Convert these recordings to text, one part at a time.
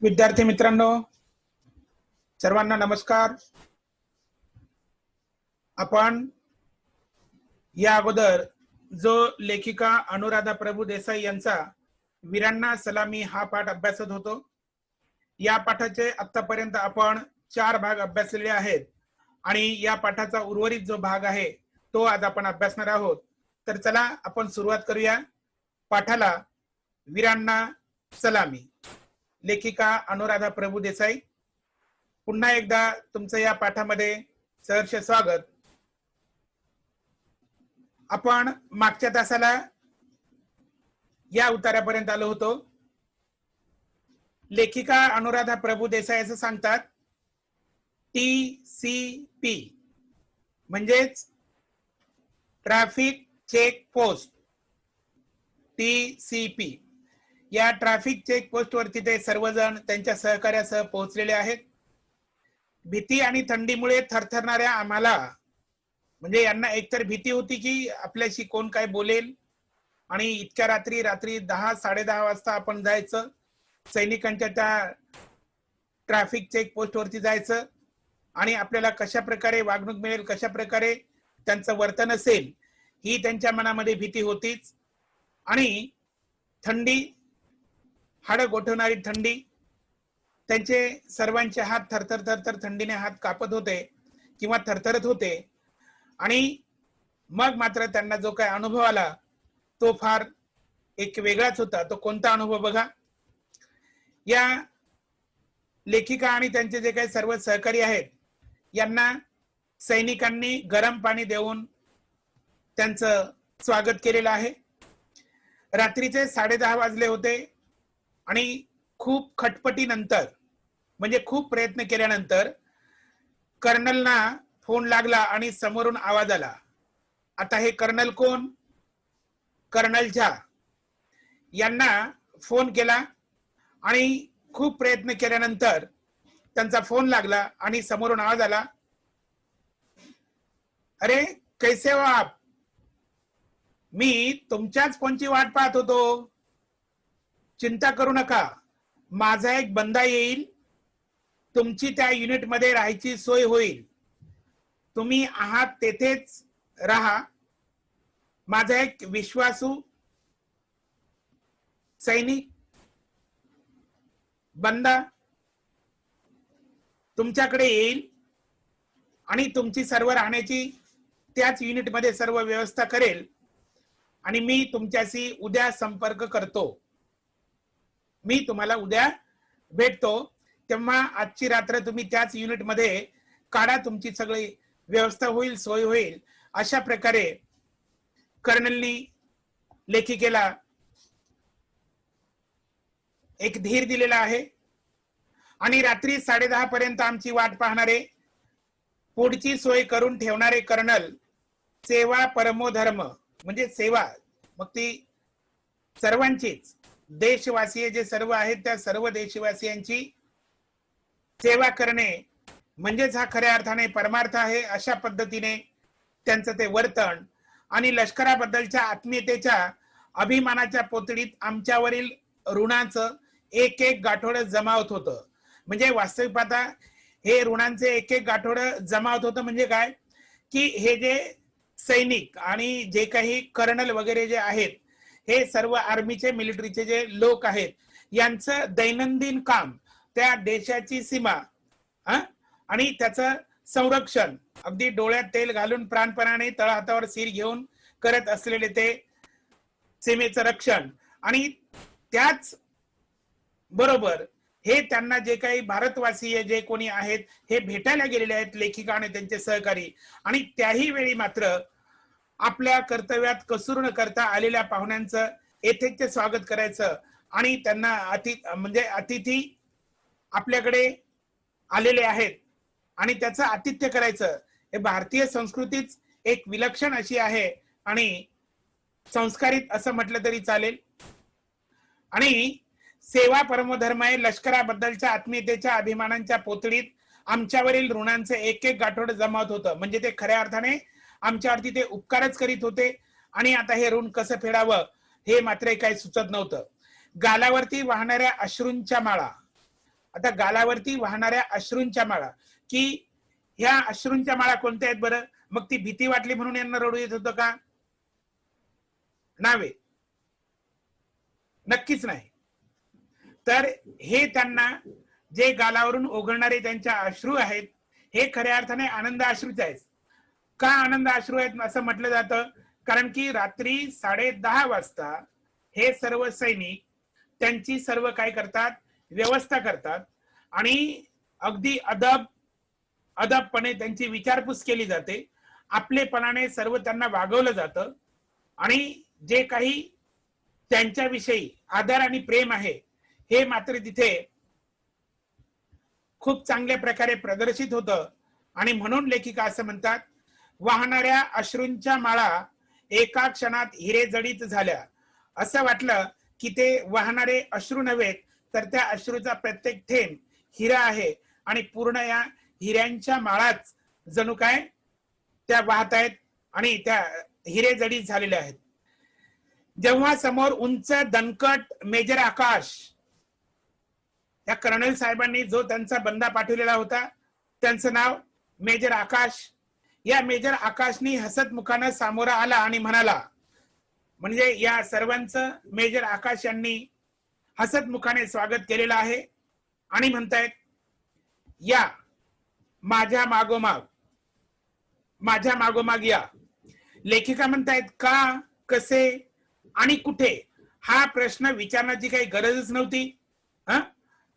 विद्यार्थी मित्रांनो, सर्वांना नमस्कार। आपण या अगोदर जो लेखिका अनुराधा प्रभुदेसाई यांचा वीरांना सलामी हा पाठ अभ्यासत होतो। या पाठाचे आतापर्यंत आपण 4 भाग अभ्यासलेले आहेत आणि या पाठाचा उर्वरित जो भाग आहे तो आज आपण अभ्यासणार आहोत। तर चला आपण सुरुवात करूया पाठाला। वीरांना सलामी, लेखिका अनुराधा प्रभुदेसाई। पुन्हा एकदा तुमचं या पाठामध्ये सहर्ष स्वागत। आपण मागच्या तासाला या उतार्यापर्यंत आलो होतो। लेखिका अनुराधा प्रभुदेसाई असं सांगतात, TCP म्हणजेच ट्रॅफिक चेक पोस्ट, TCP। या ट्रॅफिक चेक पोस्ट वरती ते सर्वजण त्यांच्या सहकार्यासह पोहोचलेले आहेत। भीती आणि थंडीमुळे थरथरणाऱ्या आम्हाला, म्हणजे यांना एकतर भीती होती की आपल्याशी कोण काय बोलेल आणि इतक्या रात्री 10-10:30 वाजता आपण जायचं, सैनिकांच्या त्या ट्रॅफिक चेक पोस्ट वरती जायचं आणि आपल्याला कशा प्रकारे वागणूक मिळेल, कशा प्रकारे त्यांचं वर्तन असेल ही त्यांच्या मनामध्ये भीती होतीच। आणि थंडी, हाडं गोठवणारी थंडी, त्यांचे सर्वांचे हात थरथर थरथर थंडीने हात कापत होते किंवा थरथरत होते। आणि मग मात्र त्यांना जो काही अनुभव आला तो फार एक वेगळाच होता। तो कोणता अनुभव बघा। या लेखिका आणि त्यांचे जे काही सर्व सहकारी आहेत यांना सैनिकांनी गरम पाणी देऊन त्यांचं स्वागत केलेलं आहे। रात्रीचे 10:30 वाजले होते आणि खूप खटपटीनंतर, म्हणजे खूप प्रयत्न केल्यानंतर कर्नलना फोन लागला आणि समोरून आवाज आला। आता हे कर्नल कोण? कर्नल झा यांना फोन केला आणि खूप प्रयत्न केल्यानंतर त्यांचा फोन लागला आणि समोरून आवाज आला, अरे कैसे हो आप? मी तुमच्याच फोनची वाट पाहत होतो। चिंता करू नका, माझा एक बंदा येईल, तुमची त्या युनिट मध्ये राहायची सोय होईल, तुम्ही आहात तेथेच राहा। माझा एक विश्वासू सैनिक बंदा तुमच्याकडे येईल आणि तुमची सर्व राहण्याची त्याच युनिट मध्ये सर्व व्यवस्था करेल आणि मी तुमच्याशी उद्या संपर्क करतो। मी तुम्हाला उद्या भेटतो, तेव्हा आजची रात्र तुम्ही त्याच युनिट मध्ये काढा, तुमची सगळी व्यवस्था होईल, सोय होईल। अशा प्रकारे कर्नलनी लेखिकेला एक धीर दिलेला आहे। आणि रात्री 10:30 पर्यंत आमची वाट पाहणारे, पुढची सोय करून ठेवणारे कर्नल, सेवा परमो धर्म, म्हणजे सेवा मग ती सर्वांचीच, देशवासीय जे सर्व आहेत त्या सर्व देशवासियांची सेवा करणे म्हणजेच हा खऱ्या अर्थाने परमार्थ आहे। अशा पद्धतीने त्यांचं ते वर्तन आणि लष्कराबद्दलच्या आत्मीयतेच्या अभिमानाच्या पोतडीत आमच्यावरील ऋणाचं एक एक गाठोडं जमावत होतं। म्हणजे वास्तविक पाहता हे ऋणांचे एक एक गाठोडं जमावत होतं म्हणजे काय की हे जे सैनिक आणि जे काही कर्नल वगैरे जे आहेत, हे सर्व आर्मीचे, मिलिटरीचे जे लोक आहेत, यांचं दैनंदिन काम त्या देशाची सीमा आणि त्याचं संरक्षण अगदी डोळ्यात तेल घालून प्राणपणाने तळहातावर सिर घेऊन करत असलेले ते सीमेचं रक्षण, आणि त्याच बरोबर हे त्यांना जे काही भारतवासीय जे कोणी आहेत हे भेटायला गेलेले आहेत, लेखिका आणि त्यांचे सहकारी, आणि त्याही वेळी मात्र आपल्या कर्तव्यात कसूर न करता आलेल्या पाहुण्यांचं यथेच्छ स्वागत करायचं आणि त्यांना अतिथी आपल्याकडे आलेले आहेत आणि त्याचं आतिथ्य करायचं। हे भारतीय संस्कृतीच एक विलक्षण अशी आहे आणि संस्कारित असं म्हटलं तरी चालेल। आणि सेवा परमधर्म आहे, लष्कराबद्दलच्या आत्मीयतेच्या अभिमानांच्या पोतडीत आमच्यावरील ऋणांचे एक एक गाठोडं जमावत होतं। म्हणजे ते खऱ्या अर्थाने आमच्यावरती ते उपकारच करीत होते आणि आता हे ऋण कसं फेडावं हे मात्र काही सुचत नव्हतं। गालावरती वाहणाऱ्या अश्रूंच्या माळा, आता गालावरती वाहणाऱ्या अश्रूंच्या माळा, की ह्या अश्रूंच्या माळा कोणत्या आहेत बरं? मग ती भीती वाटली म्हणून यांना रडू येत होतं का? नावे, नक्कीच नाही. तर हे त्यांना जे गालावरून ओघळणारे त्यांच्या अश्रू आहेत, हे खऱ्या अर्थाने आनंद अश्रूच आहेत. का आनंद अश्रू आहेत असं म्हटलं जातं? कारण की रात्री 10:30 वाजता हे सर्व सैनिक त्यांची सर्व काय करतात, व्यवस्था करतात आणि अगदी अदबपणे त्यांची विचारपूस केली जाते. आपलेपणाने सर्व त्यांना वागवलं जातं आणि जे काही त्यांच्याविषयी आदर आणि प्रेम आहे हे मात्र तिथे खूप चांगल्या प्रकारे प्रदर्शित होतं. आणि म्हणून लेखिका असं म्हणतात, वाहणाऱ्या अश्रूंच्या माळा एका क्षणात हिरे जडित झाल्या. असं वाटलं की ते वाहणारे अश्रू नव्हेत, तर त्या अश्रूचा प्रत्येक थेंब हिरा आहे आणि पूर्ण या हिऱ्यांच्या माळाच जणू काय त्या वाहत आहेत आणि त्या हिरे जडित झालेले आहेत. जेव्हा समोर उंच दणकट मेजर आकाश, या कर्नल साहेबांनी जो त्यांचा बंदा पाठवलेला होता त्यांचं नाव मेजर आकाश, या मेजर आकाशनी हसत मुखानं सामोरा आला आणि म्हणाला, म्हणजे या सर्वांचं मेजर आकाश यांनी हसत मुखाने स्वागत केलेलं आहे आणि म्हणतायत, या माझ्या मागोमाग या. लेखिका म्हणतायत, का, कसे आणि कुठे हा प्रश्न विचारण्याची काही गरजच नव्हती.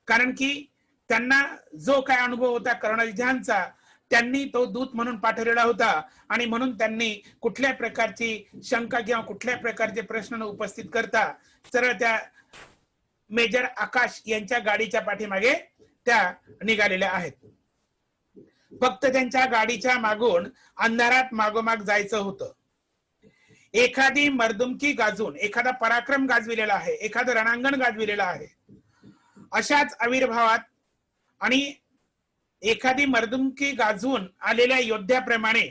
कारण की त्यांना जो काय अनुभव होता कर्नल झॅनचा, त्यांनी तो दूत म्हणून पाठवलेला होता आणि म्हणून त्यांनी कुठल्या प्रकारची शंका किंवा कुठल्या प्रकारचे प्रश्न उपस्थित करता सरळ त्या मेजर आकाश यांच्या गाडीच्या पाठीमागे त्या निघालेल्या आहेत. फक्त त्यांच्या गाडीच्या मागून अंधारात मागोमाग जायचं होतं. एखादी मर्दुमकी गाजून, एखादा पराक्रम गाजविलेला आहे, एखादं रणांगण गाजविलेलं आहे, अशाच आविर्भावात आणि एखादी मर्दुमकी गाजवून आलेल्या योद्ध्याप्रमाणे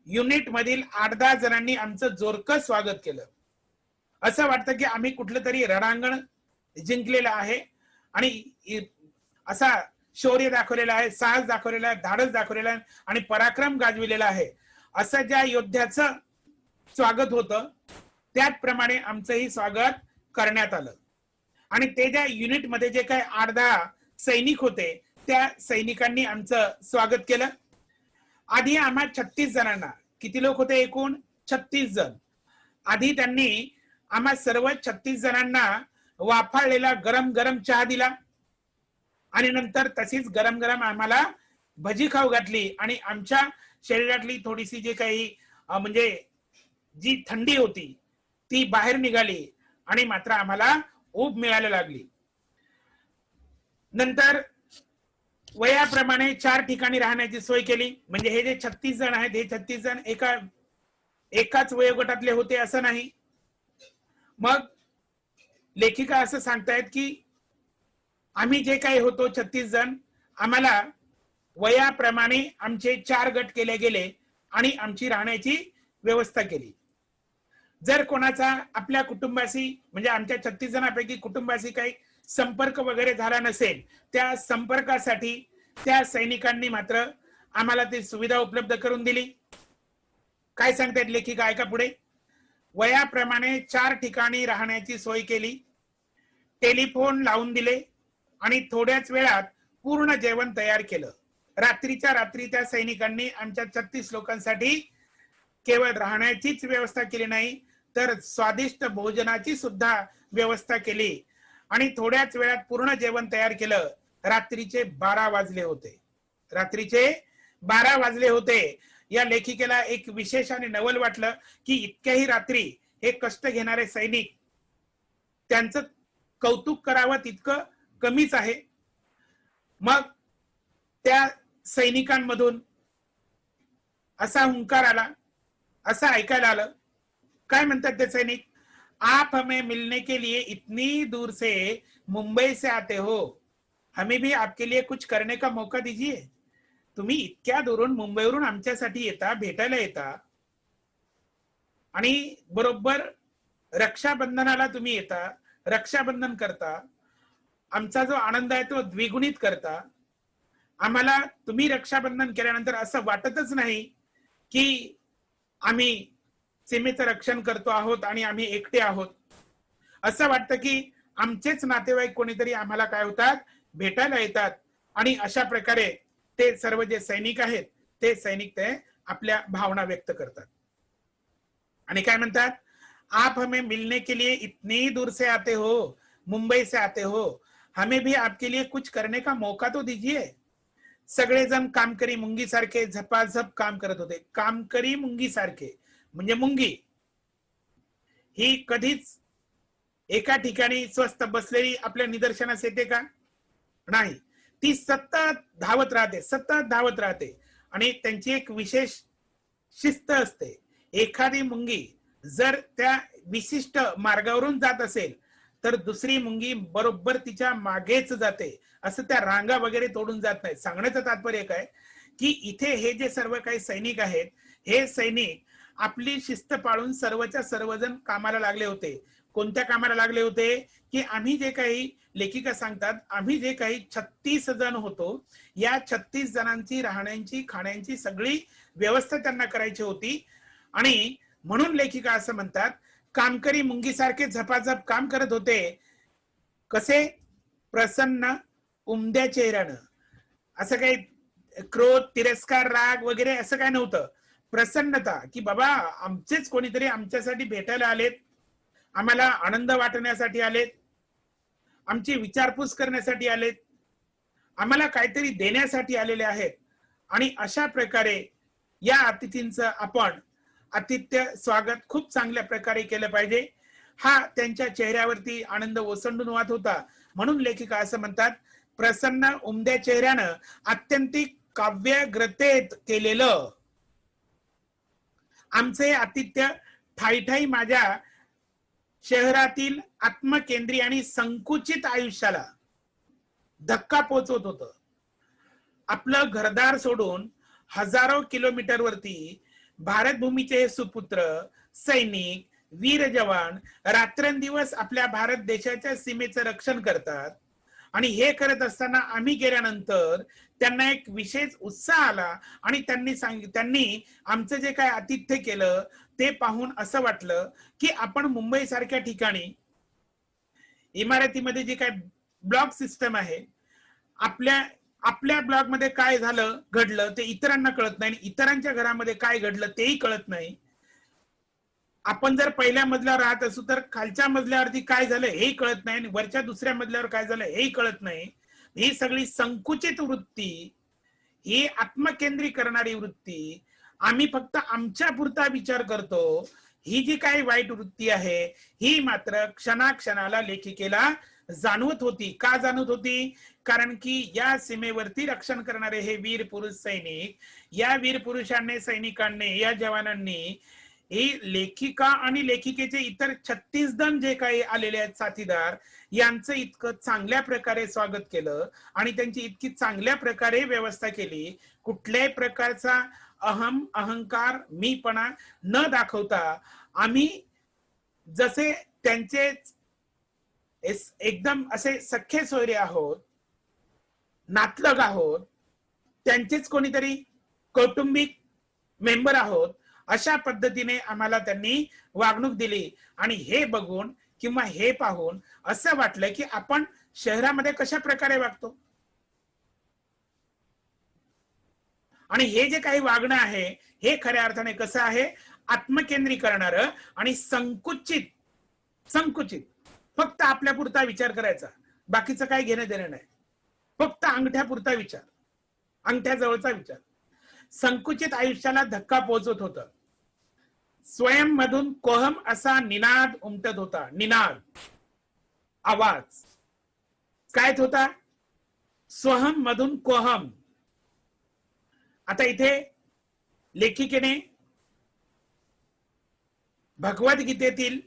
युनिट मधील 8-10 जणांनी आमचं जोरकं स्वागत केलं. असं वाटतं की आम्ही कुठलं तरी रणांगण जिंकलेलं आहे आणि असा शौर्य दाखवलेलं आहे, साहस दाखवलेला आहे, धाडस दाखवलेलं आहे आणि पराक्रम गाजविलेला आहे, असं ज्या योद्ध्याचं स्वागत होतं त्याचप्रमाणे आमचंही स्वागत करण्यात आलं. आणि ते ज्या युनिट मध्ये जे काही 8-10 सैनिक होते त्या सैनिकांनी आमचं स्वागत केलं. आधी आम्हा 36 जणांना, किती लोक होते एकूण? 36 जण. आधी त्यांनी आम्हा सर्व 36 जणांना वाफाळलेला गरम गरम चहा दिला आणि नंतर तशीच गरम गरम आम्हाला भजी खाऊ घातली आणि आमच्या शरीरातली थोडीशी जे काही म्हणजे जी थंडी होती ती बाहेर निघाली आणि मात्र आम्हाला ऊब मिळायला लागली. नंतर वयाप्रमाणे 4 ठिकाणी राहण्याची सोय केली. म्हणजे हे जे 36 जण आहेत, हे 36 जण एकाच वयोगटातले होते असं नाही. मग लेखिका असं सांगतायत की आम्ही जे काही होतो 36 जण, आम्हाला वयाप्रमाणे आमचे 4 गट केले गेले आणि आमची राहण्याची व्यवस्था केली. जर कोणाचा आपल्या कुटुंबाशी म्हणजे आमच्या 36 जणांपैकी कुटुंबाशी काही संपर्क वगैरे झाला नसेल, त्या संपर्कासाठी त्या सैनिकांनी मात्र आम्हाला ती सुविधा उपलब्ध करून दिली. काय सांगतायत लेखिका, ऐका पुढे. वयाप्रमाणे 4 ठिकाणी राहण्याची सोय केली, टेलिफोन लावून दिले आणि थोड्याच वेळात पूर्ण जेवण तयार केलं. रात्रीच्या रात्री त्या सैनिकांनी आमच्या 36 लोकांसाठी केवळ राहण्याचीच व्यवस्था केली नाही, तर स्वादिष्ट भोजनाची सुद्धा व्यवस्था केली आणि थोड्याच वेळात पूर्ण जेवण तयार केलं. रात्रीचे 12 वाजले होते. रात्रीचे 12 वाजले होते. या लेखिकेला एक विशेष आणि नवल वाटलं की इतक्याही रात्री हे कष्ट घेणारे सैनिक, त्यांचं कौतुक करावं तितकं कमीच आहे. मग त्या सैनिकांमधून असा हुंकार आला, असं ऐकायला आलं. काय म्हणतात ते सैनिक? आप हमें मिलने के लिए इतनी दूर से मुंबई से आते हो, हमें भी आपके लिए कुछ करने का मौका दीजिए. तुम्ही इतक्या दूरून मुंबईवरून आमच्यासाठी येता, भेटायला येता आणि बरोबर रक्षाबंधनाला तुम्ही येता, रक्षाबंधन करता आमचा जो आनंद आहे तो द्विगुणित करता. आम्हाला तुम्ही रक्षाबंधन केल्यानंतर असं वाटतच नाही की आम्ही सीमेचं रक्षण करतो आहोत आणि आम्ही एकटे आहोत. असं वाटतं की आमचेच नातेवाईक कोणीतरी आम्हाला काय होतात, भेटायला येतात आणि अशा प्रकारे ते सर्व जे सैनिक आहेत ते सैनिक ते आपल्या भावना व्यक्त करतात. आणि काय म्हणतात, आप हमें मिलने के लिए इतनी दूर से आते हो, मुंबई से आते हो, हमें भी आपके लिए कुछ करने का मौका तो दीजिए. सगळेजण कामकरी मुंगी सारखे झपाझप काम करत होते. कामकरी मुंगी सारखे म्हणजे मुंगी ही कधीच एका ठिकाणी स्वस्त बसलेली आपल्या निदर्शनास येते का? नाही. ती सतत धावत राहते, सतत धावत राहते आणि त्यांची एक विशेष शिस्त असते. एखादी मुंगी जर त्या विशिष्ट मार्गावरून जात असेल तर दुसरी मुंगी बरोबर तिच्या मागेच जाते. असं त्या रांगा वगैरे तोडून जात नाही. सांगण्याचं तात्पर्य काय की इथे हे जे सर्व काही सैनिक आहेत, हे सैनिक आपली शिस्त पाळून सर्वच्या सर्वजण कामाला लागले होते. कोणत्या कामाला लागले होते की आम्ही जे काही, लेखिका सांगतात, आम्ही जे काही 36 जण होतो, या 36 जणांची राहण्याची खाण्याची सगळी व्यवस्था त्यांना करायची होती. आणि म्हणून लेखिका असं म्हणतात, कामकरी मुंगीसारखे झपाझप काम करत होते. कसे? प्रसन्न उमद्या चेहऱ्यानं. असं काही क्रोध, तिरस्कार, राग वगैरे असं काय नव्हतं. प्रसन्नता की बाबा आमचेच कोणीतरी आमच्यासाठी भेटायला आलेत, आम्हाला आनंद वाटण्यासाठी आलेत, आमची विचारपूस करण्यासाठी आलेत, आम्हाला काहीतरी देण्यासाठी आलेले आहेत. आणि अशा प्रकारे या अतिथींचं आपण आतिथ्य स्वागत खूप चांगल्या प्रकारे केलं पाहिजे. हा त्यांच्या चेहऱ्यावरती आनंद ओसंडून वाहत होता. म्हणून लेखिका असं म्हणतात, प्रसन्न उमद्या चेहऱ्यानं अत्यंतिक काव्यग्रतेत केलेलं आमचे आतिथ्य ठाई माझ्या शहरातील आत्मकेंद्री आणि संकुचित आयुष्याला धक्का पोचवत होतं. आपलं घरदार सोडून हजारो किलोमीटर वरती भारत भूमीचे सुपुत्र सैनिक, वीर जवान रात्रंदिवस आपल्या भारत देशाच्या सीमेचं रक्षण करतात. आणि हे करत असताना आम्ही गेल्यानंतर त्यांना एक विशेष उत्साह आला आणि त्यांनी आमचं जे काय आतिथ्य केलं ते पाहून असं वाटलं की आपण मुंबई सारख्या ठिकाणी इमारतीमध्ये जे काय ब्लॉक सिस्टम आहे, आपल्या ब्लॉक मध्ये काय झालं घडलं ते इतरांना कळत नाही, इतरांच्या घरामध्ये काय घडलं तेही कळत नाही. आपण जर पहिल्या मजल्यावर राहत असू तर खालच्या मजल्यावरती काय झालं हेही कळत नाही, वरच्या दुसऱ्या मजल्यावर काय झालं हेही कळत नाही. ही सगळी संकुचित वृत्ती, ही आत्मकेंद्री करणारी वृत्ती, आम्ही फक्त आमच्या पुरता विचार करतो, ही जी काही वाईट वृत्ती आहे ही मात्र क्षणाक्षणाला लेखिकेला जाणवत होती. का जाणवत होती? कारण की या सीमेवरती रक्षण करणारे हे वीर पुरुष सैनिक, या वीर पुरुषांनी, सैनिकांनी, या जवानांनी ही लेखिका आणि लेखिकेचे इतर 36 जण जे काही आलेले आहेत साथीदार, यांचं इतकं चांगल्या प्रकारे स्वागत केलं आणि त्यांची इतकी चांगल्या प्रकारे व्यवस्था केली. कुठल्याही प्रकारचा अहंकार, मीपणा न दाखवता आम्ही जसे त्यांचे एकदम असे सख्खे सोयरे आहोत, नातलग आहोत, त्यांचेच कोणीतरी कौटुंबिक मेंबर आहोत, अशा पद्धतीने आम्हाला त्यांनी वागणूक दिली. आणि हे बघून किंवा हे पाहून असं वाटलं की आपण शहरामध्ये कशा प्रकारे वागतो. आणि हे जे काही वागणं आहे हे खऱ्या अर्थाने कसं आहे, आत्मकेंद्री करणारं आणि संकुचित फक्त आपल्या पुरता विचार करायचा, बाकीचं काही घेणं देणं नाही, फक्त अंगठ्यापुरता विचार, अंगठ्याजवळचा विचार. संकुचित आयुष्याला धक्का पोहोचत होता. स्वयं मधून कोहम असा निनाद उमटत होता. निनाद, आवाज काय होता? स्वहम मधून कोहम. आता इथे लेखिकेने भगवद्गीतेतील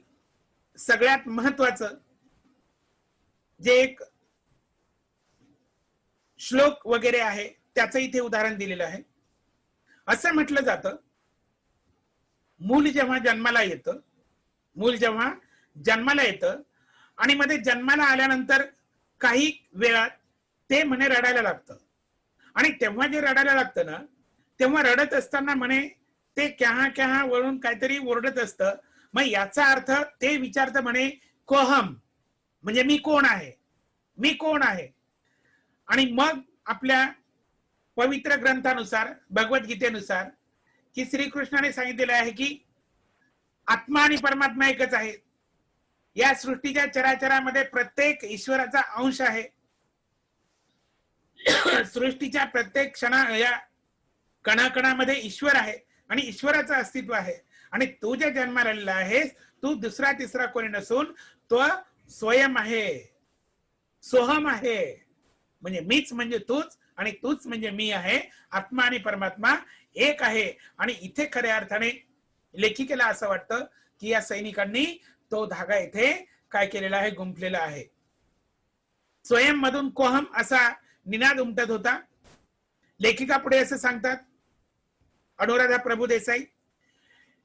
सगळ्यात महत्वाचं जे एक श्लोक वगैरे आहे त्याचं इथे उदाहरण दिलेलं आहे. असं म्हटलं जातं, मूल जेव्हा जन्माला येतं आणि मध्ये जन्माला आल्यानंतर काही वेळात ते म्हणे रडायला लागतं. आणि तेव्हा जे रडायला लागतं ना, तेव्हा रडत असताना म्हणे ते क्याहा क्याहा वरून काहीतरी ओरडत असतं. मग याचा अर्थ ते विचारतं म्हणे कोहम, म्हणजे मी कोण आहे, मी कोण आहे. आणि मग आपल्या पवित्र ग्रंथानुसार, भगवद्गीतेनुसार, की श्रीकृष्णाने सांगितलेलं आहे की आत्मा आणि परमात्मा एकच आहे. या सृष्टीच्या चराचरामध्ये प्रत्येक ईश्वराचा अंश आहे. सृष्टीच्या प्रत्येक या कणाकणामध्ये ईश्वर आहे आणि ईश्वराचं अस्तित्व आहे. आणि तू ज्या जन्माला आलेला आहेस, तू दुसरा तिसरा कोणी नसून तो स्वयं आहे, सोहम आहे. म्हणजे मीच म्हणजे तूच आणि तूच म्हणजे मी आहे. आत्मा आणि परमात्मा एक आहे. आणि इथे खऱ्या अर्थाने लेखिकेला असं वाटतं की या सैनिकांनी तो धागा इथे काय केलेला आहे, गुंफलेला आहे. स्वयं मधून कोहम असा निनाद उमटत होता. लेखिका पुढे असं सांगतात, अनुराधा प्रभुदेसाई,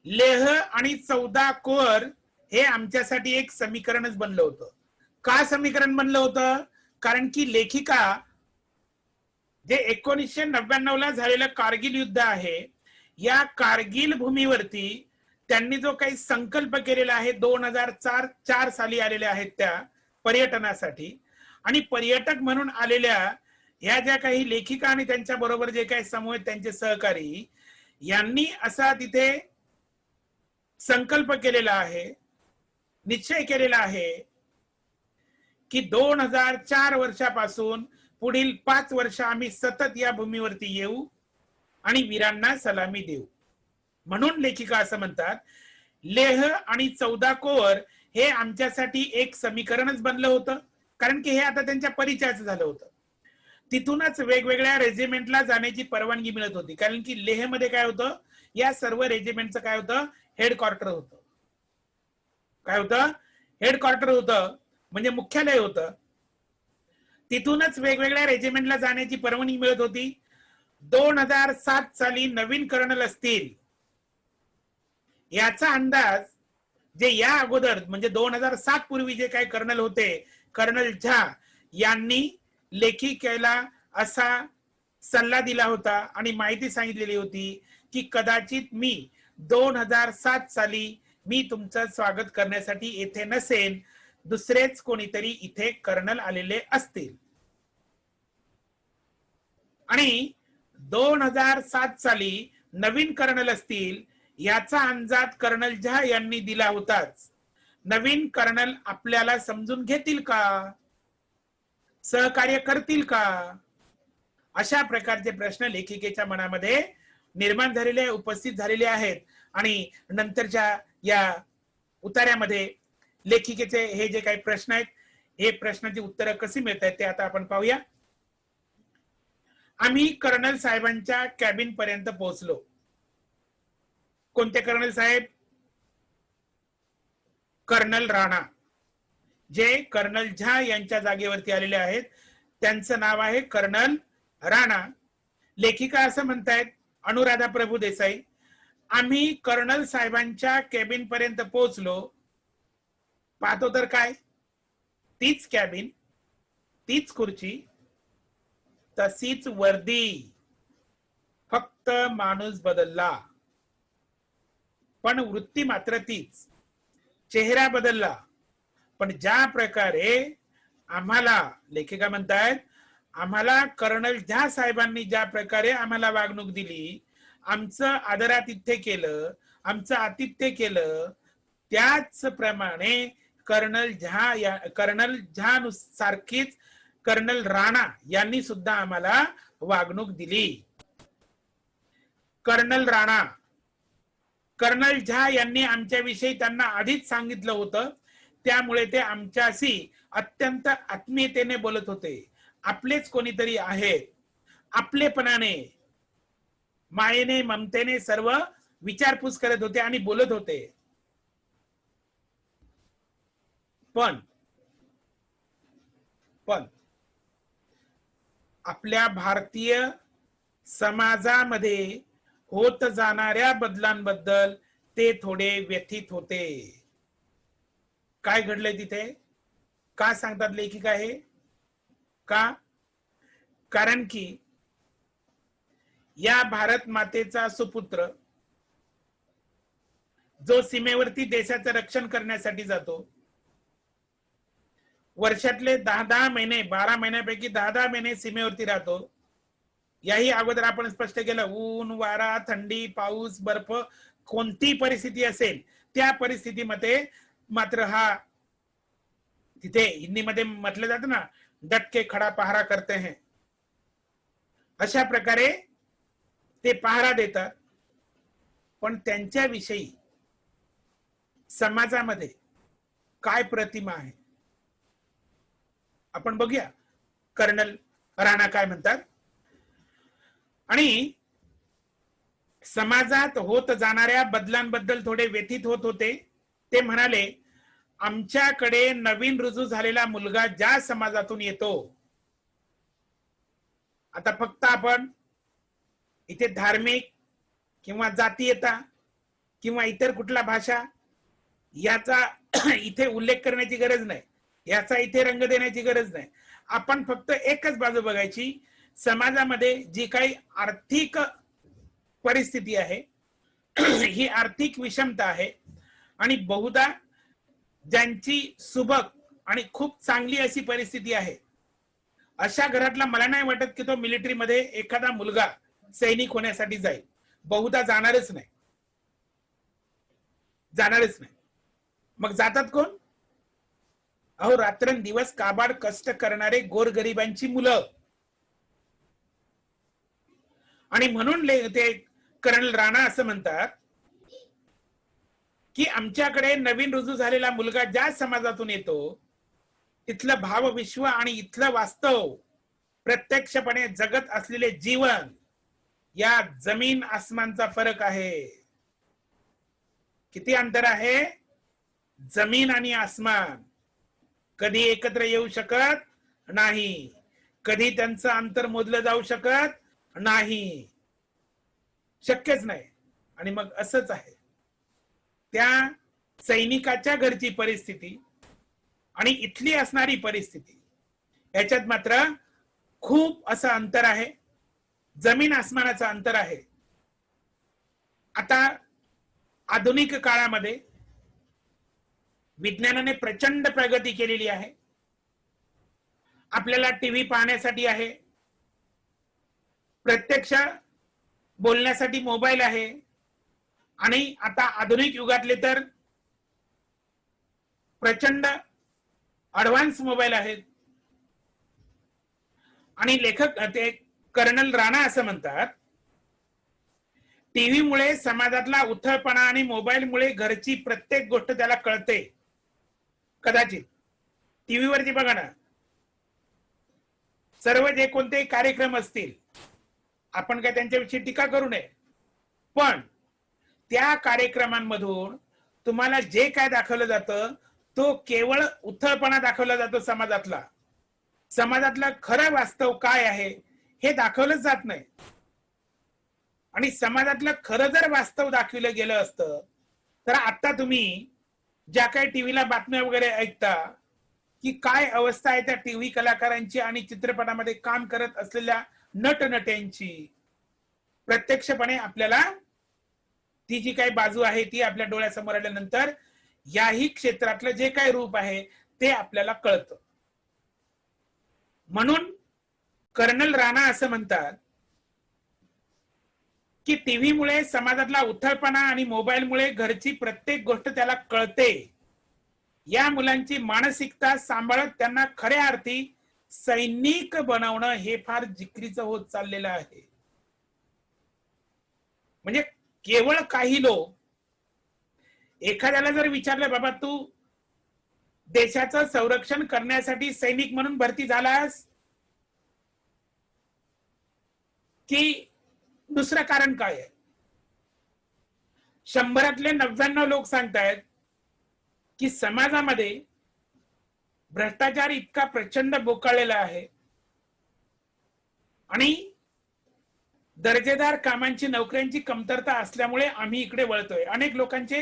लेह आणि 14 कोर हे आमच्यासाठी एक समीकरणच बनलं होतं. का समीकरण बनलं होतं? कारण की लेखिका जे 1999 ला झालेलं कारगिल युद्ध आहे, या कारगिल भूमीवरती त्यांनी जो काही संकल्प केलेला आहे 2004 साली आलेल्या आहेत त्या पर्यटनासाठी. आणि पर्यटक म्हणून आलेल्या ह्या ज्या काही लेखिका आणि त्यांच्या बरोबर जे काही समूह आहेत त्यांचे सहकारी, यांनी असा तिथे संकल्प केलेला आहे, निश्चय केलेला आहे की 2004 वर्षापासून पुढील 5 वर्ष आम्ही सतत या भूमीवरती येऊ आणि वीरांना सलामी देऊ. म्हणून लेखिका असं म्हणतात, लेह आणि 14 कोर हे आमच्यासाठी एक समीकरणच बनलं होतं. कारण की हे आता त्यांच्या परिचयाचं झालं होतं. तिथूनच वेगवेगळ्या रेजिमेंटला जाण्याची परवानगी मिळत होती. कारण की लेह मध्ये काय होतं, या सर्व रेजिमेंटचं काय होतं, हेडक्वार्टर होतं. काय होतं, हेडक्वार्टर होतं, म्हणजे मुख्यालय होतं. तिथूनच वेगवेगळ्या रेजिमेंटला जाण्याची परवानगी मिळत होती. 2007 साली नवीन कर्नल असतील याचा अंदाज जे या अगोदर म्हणजे 2007 पूर्वी जे काही कर्नल होते, कर्नल झा यांनी लेखिकेला असा सल्ला दिला होता आणि माहिती सांगितलेली होती की कदाचित मी 2007 साली मी तुमचं स्वागत करण्यासाठी येथे नसेन, दुसरेच कोणीतरी इथे कर्नल आलेले असतील. आणि 2007 साली नवीन कर्नल असतील याचा अंदाज कर्नल झा यांनी दिला होताच. नवीन कर्नल आपल्याला समजून घेतील का, सहकार्य करतील का, अशा प्रकारचे प्रश्न लेखिकेच्या मनामध्ये निर्माण झालेले, उपस्थित झालेले आहेत. आणि नंतरच्या या उतार्यामध्ये लेखिकेचे हे जे काही प्रश्न आहेत, हे प्रश्नाची उत्तरं कशी मिळत आहेत ते आता आपण पाहूया. आम्ही कर्नल साहेबांच्या कॅबिन पर्यंत पोहोचलो. कोणते कर्नल साहेब? कर्नल राणा, जे कर्नल झा यांच्या जागेवरती आलेले आहेत, त्यांचं नाव आहे कर्नल राणा. लेखिका असं म्हणतायत, अनुराधा प्रभुदेसाई, आम्ही कर्नल साहेबांच्या कॅबिन पर्यंत पोहोचलो. पाहतो तर काय, तीच कॅबिन, तीच खुर्ची, तशीच वर्दी, फक्त माणूस बदलला पण वृत्ती मात्र तीच. चेहरा बदलला पण ज्या प्रकारे आम्हाला, लेखिका म्हणतायत, आम्हाला कर्नल झा साहेबांनी ज्या प्रकारे आम्हाला वागणूक दिली, आमचं आदरातिथ्य केलं, आमचं आतिथ्य केलं, त्याचप्रमाणे कर्नल झा सारखीच कर्नल राणा यांनी सुद्धा आम्हाला वागणूक दिली. कर्नल राणा, कर्नल झा यांनी आमच्याविषयी त्यांना आधीच सांगितलं होतं, त्यामुळे ते आमच्याशी अत्यंत आत्मीयतेने बोलत होते. आपलेच कोणीतरी आहेत, आपलेपणाने, मायेने, ममतेने सर्व विचारपूस करत होते आणि बोलत होते. पण आपल्या भारतीय समाजामध्ये होत जाणाऱ्या बदलांबद्दल ते थोडे व्यथित होते. काय घडलंय तिथे, का सांगतात लेखिका हे? का? कारण की या भारत मातेचा सुपुत्र जो सीमेवरती देशाचं रक्षण करण्यासाठी जातो, वर्षातले 10-10 महिने, 12 महिन्यापैकी 10-10 महिने सीमेवरती राहतो. याही अगोदर आपण स्पष्ट केलं, ऊन, वारा, थंडी, पाऊस, बर्फ, कोणती परिस्थिती असेल त्या परिस्थितीमध्ये मात्र हा तिथे हिंदीमध्ये म्हटलं जातं ना, डट के खडा पहारा करते हैं, अशा प्रकारे ते पहारा देतात. पण त्यांच्याविषयी समाजामध्ये काय प्रतिमा आहे आपण बघूया. कर्नल राणा काय म्हणतात. आणि समाजात होत जाणाऱ्या बदलांबद्दल थोडे व्यथित होत होते. ते म्हणाले, आमच्याकडे नवीन रुजू झालेला मुलगा ज्या समाजातून येतो, आता फक्त आपण इथे धार्मिक किंवा जातीयता किंवा इतर कुठला भाषा याचा इथे उल्लेख करण्याची गरज नाही, याचा इथे रंग देण्याची गरज नाही. आपण फक्त एकच बाजू बघायची, समाजामध्ये जी काही आर्थिक परिस्थिती आहे ही आर्थिक विषमता आहे. आणि बहुधा ज्यांची सुबक आणि खूप चांगली अशी परिस्थिती आहे, अशा घरातला मला नाही वाटत की तो मिलिटरी मध्ये एखादा मुलगा सैनिक होण्यासाठी जाईल. बहुधा जाणारच नाही, जाणारच नाही. मग जातात कोण? अहो, रात्रंदिवस काबाड कष्ट करणारे गोरगरिबांची मुलं. आणि म्हणून ते कर्नल राणा असं म्हणतात की आमच्याकडे नवीन रुजू झालेला मुलगा ज्या समाजातून येतो, तिथलं भावविश्व आणि इथलं वास्तव, प्रत्यक्षपणे जगत असलेले जीवन, या जमीन आसमानचा फरक आहे. किती अंतर आहे? जमीन आणि आसमान. कधी एकत्र येऊ शकत नाही, कधी त्यांचं अंतर मोजलं जाऊ शकत नाही, शक्यच नाही. आणि मग असंच आहे त्या सैनिकाच्या घरची परिस्थिती आणि इथली असणारी परिस्थिती, याच्यात मात्र खूप असं अंतर आहे, जमीन आसमानाचं अंतर आहे. आता आधुनिक काळामध्ये विज्ञानाने प्रचंड प्रगती केलेली आहे. आपल्याला टीव्ही पाहण्यासाठी आहे, प्रत्यक्ष बोलण्यासाठी मोबाईल आहे, आणि आता आधुनिक युगातले तर प्रचंड ऍडव्हान्स मोबाईल आहेत. आणि लेखक ते कर्नल राणा असं म्हणतात, टीव्ही मुळे समाजातला उथळपणा आणि मोबाईलमुळे घरची प्रत्येक गोष्ट त्याला कळते. कदाचित टीव्हीवरती बघा ना, सर्व जे कोणते कार्यक्रम असतील, आपण काय त्यांच्याविषयी टीका करू नये, पण त्या कार्यक्रमांमधून तुम्हाला जे काय दाखवलं जातं तो केवळ उथळपणा दाखवला जातो समाजातला. समाजातलं खरं वास्तव काय आहे हे दाखवलंच जात नाही. आणि समाजातलं खरं जर वास्तव दाखवलं गेलं असतं तर आता तुम्ही ज्या काही टीव्हीला बातम्या वगैरे ऐकता की काय अवस्था आहे त्या टीव्ही कलाकारांची आणि चित्रपटामध्ये काम करत असलेल्या नटनट्यांची, प्रत्यक्षपणे आपल्याला ती जी काही बाजू आहे ती आपल्या डोळ्यासमोर आल्यानंतर याही क्षेत्रातलं जे काही रूप आहे ते आपल्याला कळतं. म्हणून कर्नल राणा असं म्हणतात की टीव्ही मुळे समाजातला उथळपणा आणि मोबाईलमुळे घरची प्रत्येक गोष्ट त्याला कळते. या मुलांची मानसिकता सांभाळत त्यांना खऱ्या अर्थी सैनिक बनवणं हे फार जिकरीचं होत चाललेलं आहे. म्हणजे केवळ काही लोक, एखाद्याला जर विचारलं, बाबा तू देशाचं संरक्षण करण्यासाठी सैनिक म्हणून भरती झालास की दुसरं कारण काय आहे, 100तले 99 लोक सांगतायत की समाजामध्ये भ्रष्टाचार इतका प्रचंड बोकाळलेला आहे आणि दर्जेदार कामांची, नोकऱ्यांची कमतरता असल्यामुळे आम्ही इकडे वळतोय. अनेक लोकांचे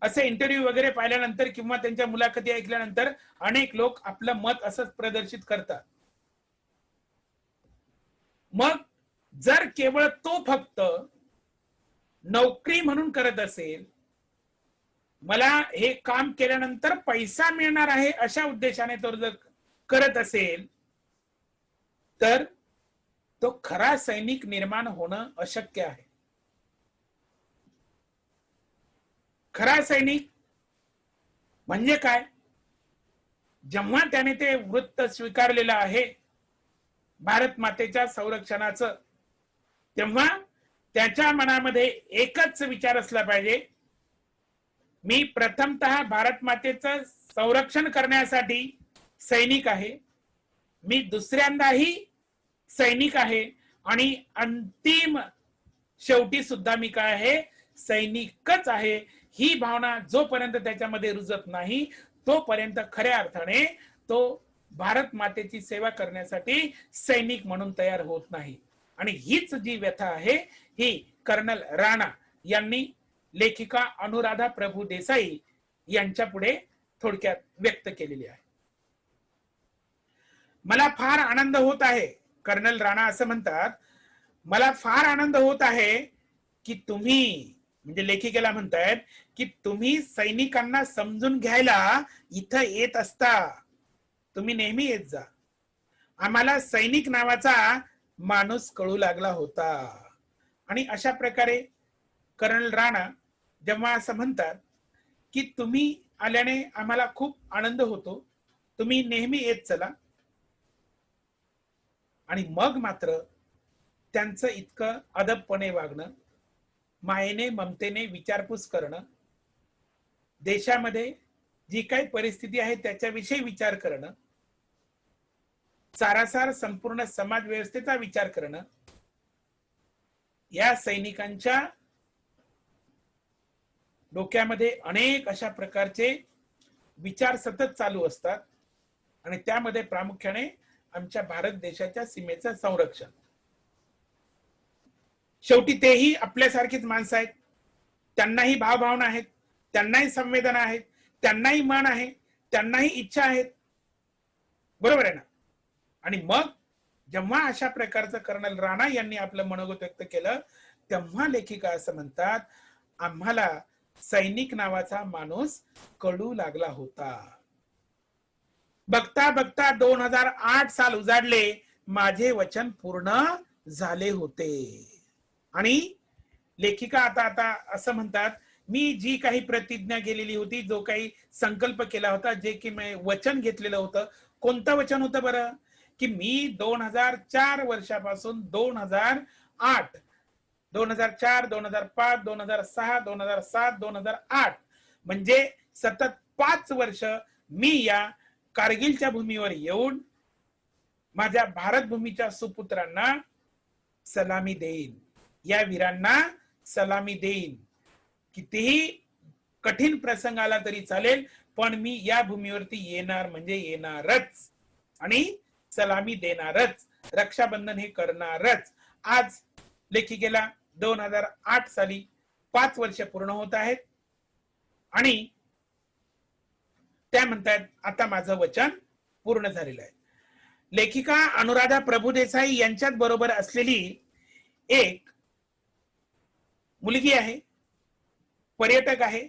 असे इंटरव्ह्यू वगैरे पाहिल्यानंतर किंवा त्यांच्या मुलाखती ऐकल्यानंतर अनेक लोक आपलं मत असंच प्रदर्शित करतात मग जर केवळ तो फक्त नोकरी म्हणून करत असेल, मला हे काम केल्यानंतर पैसा मिळणार आहे अशा उद्देशाने तो जर करत असेल, तर तो खरा सैनिक निर्माण होणं अशक्य आहे. खरा सैनिक म्हणजे काय? जेव्हा त्याने ते वृत्त स्वीकारलेलं आहे भारत मातेच्या संरक्षणाचं, तेव्हा त्याच्या मनामध्ये एकच विचार असला पाहिजे, मी प्रथमतः भारत मातेचं संरक्षण करण्यासाठी सैनिक आहे, मी दुसऱ्यांदाही सैनिक आहे, आणि अंतिम शेवटी सुद्धा मी काय आहे, सैनिकच आहे. ही भावना जोपर्यंत त्याच्यामध्ये रुजत नाही, तोपर्यंत खऱ्या अर्थाने तो भारत मातेची सेवा करण्यासाठी सैनिक म्हणून तयार होत नाही. आणि हीच जी व्यथा आहे, ही कर्नल राणा यांनी लेखिका अनुराधा प्रभू देसाई यांच्या पुढे थोडक्यात व्यक्त केलेली आहे. मला फार आनंद होत आहे, कर्नल राणा असं म्हणतात, मला फार आनंद होत आहे की तुम्ही, म्हणजे लेखिकेला म्हणतायत की तुम्ही सैनिकांना समजून घ्यायला इथं येत असता, तुम्ही नेहमी येत जा. आम्हाला सैनिक नावाचा माणूस कळू लागला होता. आणि अशा प्रकारे कर्नल राणा जेव्हा असं म्हणतात की तुम्ही आल्याने आम्हाला खूप आनंद होतो, तुम्ही नेहमी येत चला, आणि मग मात्र त्यांचं इतकं अदबपणे वागणं, मायेने ममतेने विचारपूस करणं, देशामध्ये जी काही परिस्थिती आहे त्याच्याविषयी विचार करणं, सारासार संपूर्ण समाज व्यवस्थेचा विचार करणं, या सैनिकांच्या डोक्यामध्ये अनेक अशा प्रकारचे विचार सतत चालू असतात. आणि त्यामध्ये प्रामुख्याने आमच्या भारत देशाच्या सीमेचं संरक्षण. शेवटी तेही आपल्यासारखीच माणसं आहेत, त्यांनाही भावभावना आहेत, त्यांनाही संवेदना आहेत, त्यांनाही मन आहे, त्यांनाही इच्छा आहेत, बरोबर आहे ना. आणि मग जेव्हा अशा प्रकारचं कर्नल राणा यांनी आपलं मनोगत व्यक्त केलं, तेव्हा लेखिका असं म्हणतात, आम्हाला सैनिक नावाचा माणूस कळू लागला होता. बघता बघता 2008 साल उजाडले, माझे वचन पूर्ण झाले होते. आणि लेखिका आता असं म्हणतात, मी जी काही प्रतिज्ञा केलेली होती, जो काही संकल्प केला होता, जे की मी वचन घेतलेलं होतं, कोणतं वचन होतं बरं, की मी 2004 वर्षापासून 2008, 2004, 2005, 2006, 2007, 2008 म्हणजे सतत 5 वर्ष मी या कारगिलच्या भूमीवर येऊन माझ्या भारत भूमीच्या सुपुत्रांना सलामी देईन, या वीरांना सलामी देईन. कितीही कठीण प्रसंग आला तरी चालेल, पण मी या भूमीवरती येणार म्हणजे येणारच, आणि सलामी देणारच, रक्षाबंधन हे करणारच. आज लेखिकेला 2008 साली 5 वर्ष पूर्ण होत आहेत, आणि त्या म्हणतात आता माझं वचन पूर्ण झालेलं आहे. लेखिका अनुराधा प्रभुदेसाई यांच्याच बरोबर असलेली एक मुलगी आहे, पर्यटक आहे,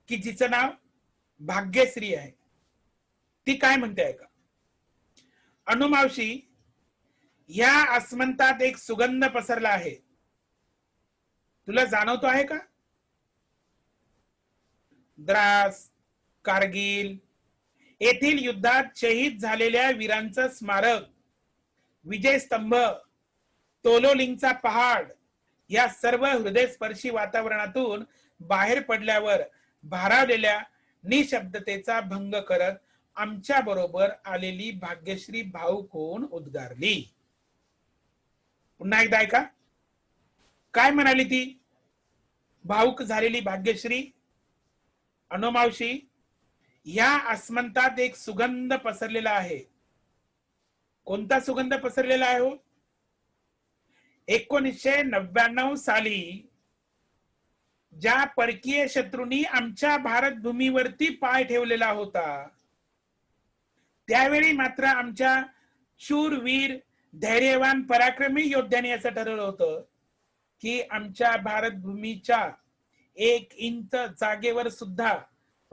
की जिचं नाव भाग्यश्री आहे. ती काय म्हणते ऐका. अनुमावशी, या आसमंतात एक सुगंध पसरला आहे, तुला जाणवतो आहे का? द्रास, कारगिल येथील युद्धात शहीद झालेल्या वीरांचं स्मारक, विजय स्तंभ, तोलोलिंगचा पहाड, या सर्व हृदयस्पर्शी वातावरणातून बाहेर पडल्यावर भारावलेल्या निशब्दतेचा भंग करत आमच्या बरोबर आलेली भाग्यश्री भाऊक होऊन उद्गारली. पुन्हा एकदा ऐका, काय म्हणाली ती भाऊक झालेली भाग्यश्री. अनुमावशी, या आसमंतात एक सुगंध पसरलेला आहे. कोणता सुगंध पसरलेला आहे हो? 1999 साली ज्या परकीय शत्रूंनी आमच्या भारत भूमीवरती पाय ठेवलेला होता, त्यावेळी मात्र आमच्या शूरवीर धैर्यवान पराक्रमी योद्ध्याने असं ठरवलं होतं की आमच्या भारत भूमीच्या 1 इंच जागेवर सुद्धा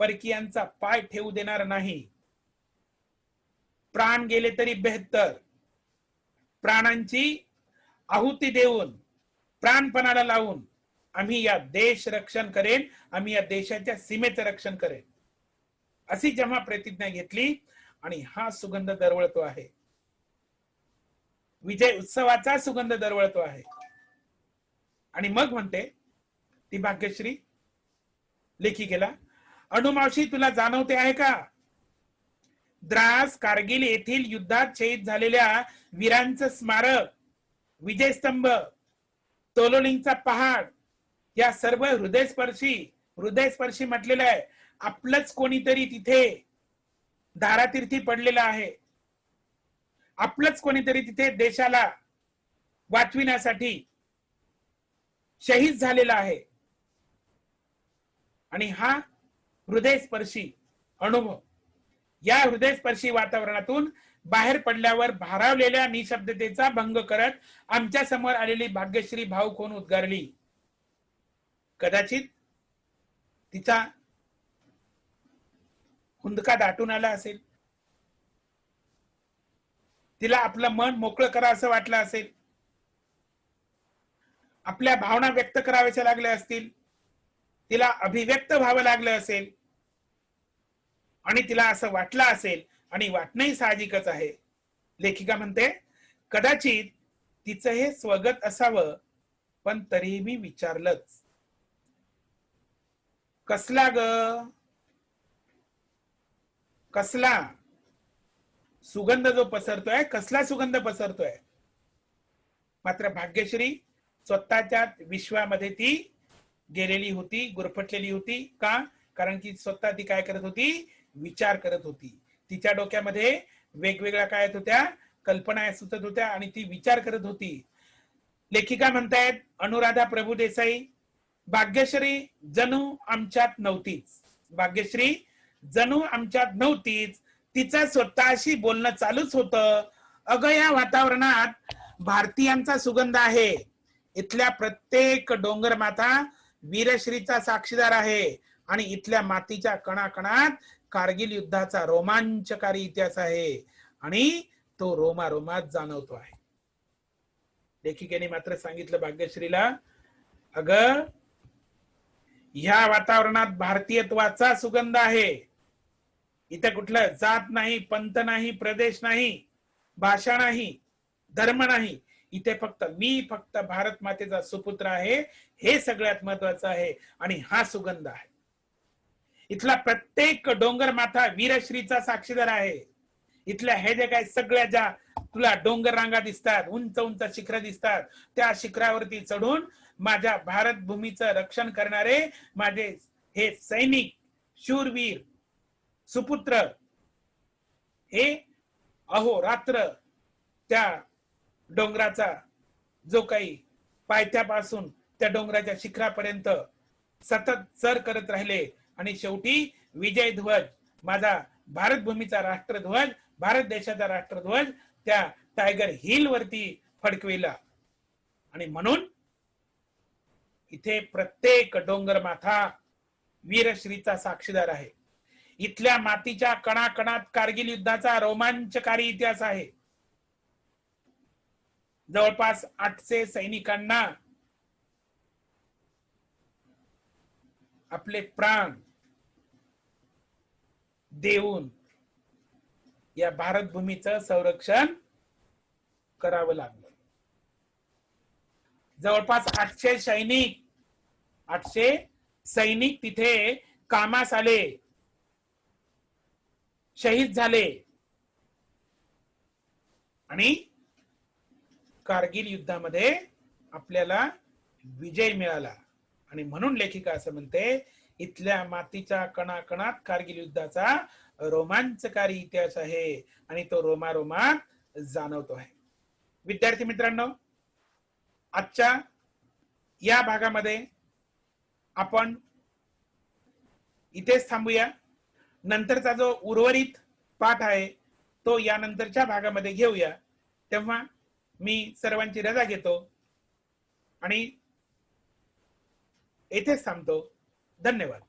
परकीयांचा पाय ठेवू देणार नाही. प्राण गेले तरी बेहत्तर, प्राणांची आहुती देऊन प्राणपणाला लावून आम्ही या देश रक्षण करेन, आम्ही या देशाच्या सीमेचं रक्षण करेन, अशी जेव्हा प्रतिज्ञा घेतली आणि हा सुगंध दरवळतो आहे, विजय उत्सवाचा सुगंध दरवळतो आहे. आणि मग म्हणते ती भाग्यश्री लेखिकेला, अणुमावशी तुला जाणवते आहे का, द्रास कारगिल येथील युद्धात शहीद झालेल्या वीरांचं स्मारक, विजयस्तंभ, तोलोलिंगचा पहाड, या सर्व हृदयस्पर्शी म्हटलेलं आहे. आपलंच कोणीतरी तिथे धारातीर्थी पडलेलं आहे, आपलंच कोणीतरी तिथे देशाला वाचविण्यासाठी शहीद झालेला आहे. आणि हा हृदयस्पर्शी अनुभव, या हृदयस्पर्शी वातावरणातून बाहेर पडल्यावर भारावलेल्या निशब्दतेचा भंग करत आमच्या समोर आलेली भाग्यश्री भाऊक होऊन उद्गारली. कदाचित तिचा हुंदका दाटून आला असेल, तिला आपलं मन मोकळं करा असं वाटलं असेल, आपल्या भावना व्यक्त कराव्याच्या लागल्या असतील, तिला अभिव्यक्त व्हावं लागलं असेल आणि तिला असं वाटलं असेल, आणि वाटणंही साहजिकच आहे. लेखिका म्हणते, कदाचित तिचं हे स्वगत असावं, पण तरीही मी विचारलंच, कसला ग, कसला सुगंध जो पसरतोय, कसला सुगंध पसरतोय. मात्र भाग्यश्री स्वतःच्या विश्वामध्ये ती गेलेली होती, गुरफटलेली होती. का? कारण की स्वतः ती काय करत होती, विचार करत होती. तिच्या डोक्यामध्ये वेगवेगळ्या काय होत्या, कल्पना सुचत होत्या आणि ती विचार करत होती. लेखिका म्हणतायत अनुराधा प्रभुदेसाई, भाग्यश्री जणू आमच्यात नव्हतीच, भाग्यश्री जणू आमच्यात नव्हतीच, तिचं स्वतःशी बोलणं चालूच होतं. अगं या वातावरणात भारतीयांचा सुगंध आहे, इथल्या प्रत्येक डोंगर माथा वीरश्रीचा साक्षीदार आहे, आणि इथल्या मातीच्या कणाकणात कारगिल युद्धाचा रोमांचकारी इतिहास आहे, आणि तो रोमारोमात जाणवतो आहे. लेखिकेने मात्र सांगितलं भाग्यश्रीला, अगं ह्या वातावरणात भारतीयत्वाचा सुगंध आहे. इथे कुठलं जात नाही, पंथ नाही, प्रदेश नाही, भाषा नाही, धर्म नाही, इथे फक्त भारत मातेचा सुपुत्र आहे, हे सगळ्यात महत्वाचं आहे. आणि हा सुगंध आहे, इथला प्रत्येक डोंगर माथा वीरश्रीचा साक्षीदार आहे. इथल्या हे जे काय सगळ्या ज्या तुला डोंगर रांगा दिसतात, उंच उंच शिखर दिसतात, त्या शिखरावरती चढून माझ्या भारत भूमीचं रक्षण करणारे माझे हे सैनिक, शूरवीर, सुपुत्र, हे अहोरात्र त्या डोंगराचा जो काही पायथ्यापासून त्या डोंगराच्या शिखरापर्यंत सतत सर करत राहिले, आणि शेवटी विजय ध्वज, माझा भारत भूमीचा राष्ट्रध्वज, भारत देशाचा राष्ट्रध्वज त्या टायगर हिल वरती फडकविला. आणि म्हणून इथे प्रत्येक डोंगर माथा वीरश्रीचा साक्षीदार आहे. इथल्या मातीच्या कणाकणात कारगिल युद्धाचा रोमांचकारी इतिहास आहे. जवळपास 800 सैनिकांना आपले प्राण देऊन या भारत भूमीचं संरक्षण करावं लागलं. जवळपास 800 सैनिक तिथे कामास आले, शहीद झाले, आणि कारगिल युद्धामध्ये आपल्याला विजय मिळाला. आणि म्हणून लेखिका असं म्हणते, इथल्या मातीच्या कणाकणात कारगिल युद्धाचा रोमांचकारी इतिहास आहे, आणि तो रोमारोमात जाणवतो आहे. विद्यार्थी मित्रांनो, आजच्या या भागामध्ये आपण इथेच थांबूया. नंतरचा जो उर्वरित पाठ आहे तो यानंतरच्या भागामध्ये घेऊया. तेव्हा मी सर्वांची रजा घेतो आणि येथेच थांबतो. धन्यवाद.